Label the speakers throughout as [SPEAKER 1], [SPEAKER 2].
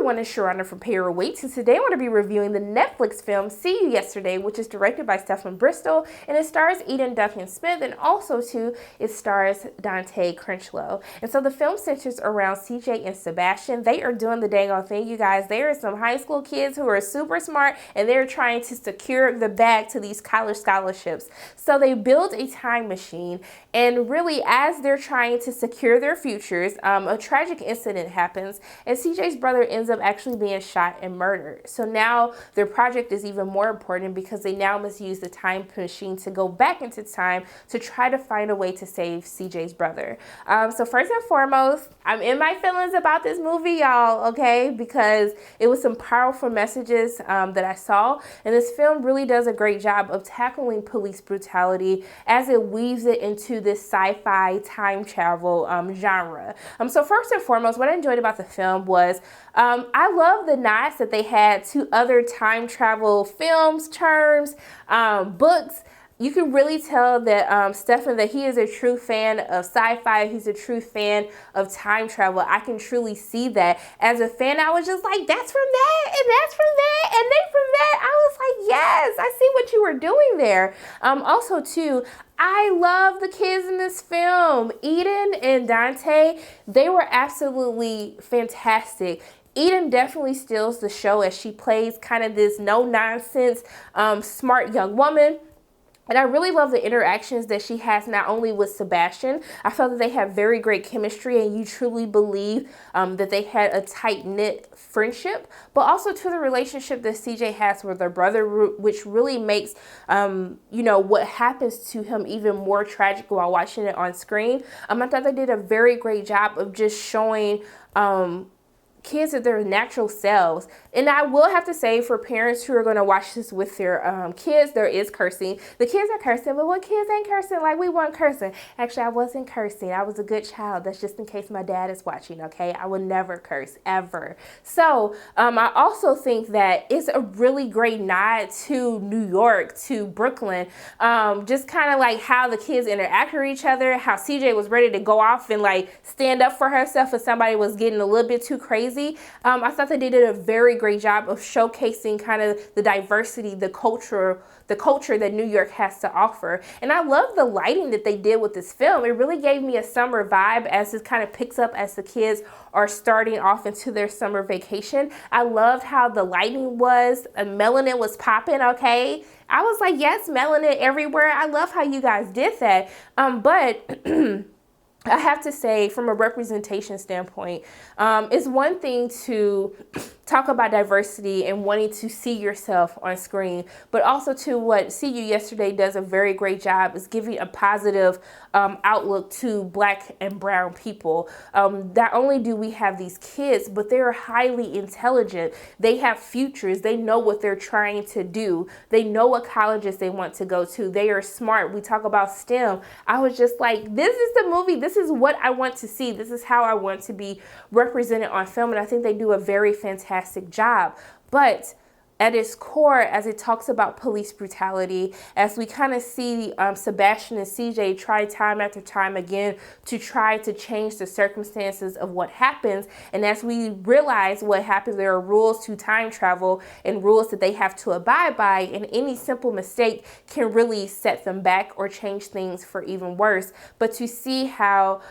[SPEAKER 1] everyone, it's Sharona from Payroll Weights, and today I want to be reviewing the Netflix film See You Yesterday, which is directed by Stephen Bristol, and it stars Eden-Duncan Smith, and also too, it stars Dante Crenchlow. And so the film centers around CJ and Sebastian. They are doing the dang old thing, you guys. There are some high school kids who are super smart, and they're trying to secure the bag to these college scholarships. So they build a time machine, and really, as they're trying to secure their futures, a tragic incident happens, and CJ's brother ends up actually being shot and murdered. So now their project is even more important because they now must use the time machine to go back into time to try to find a way to save CJ's brother. So first and foremost, I'm in my feelings about this movie, y'all, okay? Because it was some powerful messages that I saw, and this film really does a great job of tackling police brutality as it weaves it into this sci-fi time travel genre. So first and foremost, what I enjoyed about the film was I love the nods that they had to other time travel films, terms, books. You can really tell that Stephen, that he is a true fan of sci-fi. He's a true fan of time travel. I can truly see that. As a fan, I was just like, that's from that, and that's from that, and they from that. I was like, yes, I see what you were doing there. Also, too, I love the kids in this film. Eden and Dante, they were absolutely fantastic. Eden definitely steals the show as she plays kind of this no-nonsense, smart young woman. And I really love the interactions that she has not only with Sebastian. I felt that they have very great chemistry, and you truly believe that they had a tight-knit friendship, but also to the relationship that CJ has with her brother, which really makes, you know, what happens to him even more tragic while watching it on screen. I thought they did a very great job of just showing kids at their natural selves. And I will have to say, for parents who are going to watch this with their kids, there is cursing. The kids are cursing, but what kids ain't cursing like we weren't cursing? Actually, I wasn't cursing. I was a good child. That's just in case my dad is watching, okay? I would never curse, ever. So I also think that it's a really great nod to New York, to Brooklyn, just kind of like how the kids interact with each other, how CJ was ready to go off and like stand up for herself if somebody was getting a little bit too crazy. I thought that they did a very great job of showcasing kind of the diversity, the culture that New York has to offer. And I love the lighting that they did with this film. It really gave me a summer vibe as it kind of picks up as the kids are starting off into their summer vacation. I loved how the lighting was, melanin was popping, okay? I was like, yes, melanin everywhere. I love how you guys did that. But I have to say, from a representation standpoint, it's one thing to talk about diversity and wanting to see yourself on screen, but also to what See You Yesterday does a very great job is giving a positive outlook to Black and brown people. Not only do we have these kids, but they're highly intelligent. They have futures. They know what they're trying to do. They know what colleges they want to go to. They are smart. We talk about STEM. I was just like, this is the movie. This is what I want to see. This is how I want to be represented on film. And I think they do a very fantastic job. But at its core, as it talks about police brutality, as we kind of see Sebastian and CJ try time after time again to try to change the circumstances of what happens, and as we realize what happens, there are rules to time travel and rules that they have to abide by, and any simple mistake can really set them back or change things for even worse. But to see how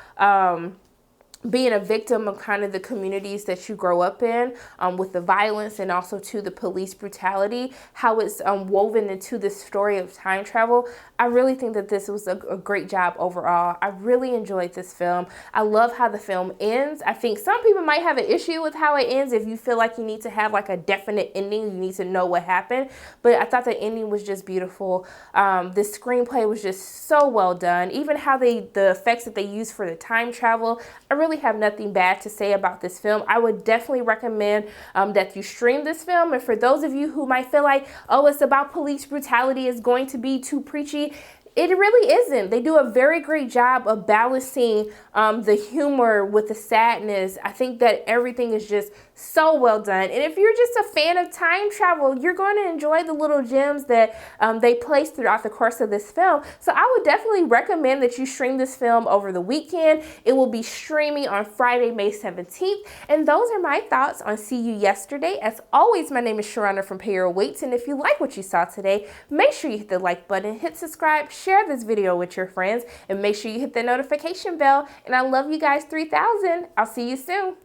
[SPEAKER 1] being a victim of kind of the communities that you grow up in, with the violence and also to the police brutality, how it's woven into the story of time travel. I really think that this was a great job overall. I really enjoyed this film. I love how the film ends. I think some people might have an issue with how it ends. If you feel like you need to have like a definite ending, you need to know what happened. But I thought the ending was just beautiful. The screenplay was just so well done. Even how the effects that they used for the time travel, I really have nothing bad to say about this film. I would definitely recommend that you stream this film. And for those of you who might feel like, oh, it's about police brutality, it's going to be too preachy, It really isn't. They do a very great job of balancing the humor with the sadness. I think that everything is just so well done. And if you're just a fan of time travel, you're going to enjoy the little gems that they place throughout the course of this film. So I would definitely recommend that you stream this film over the weekend. It will be streaming on Friday, May 17th. And those are my thoughts on See You Yesterday. As always, my name is Sharona from Pay Your Weights. And if you like what you saw today, make sure you hit the like button, hit subscribe, share this video with your friends, and make sure you hit the notification bell. And I love you guys 3000. I'll see you soon.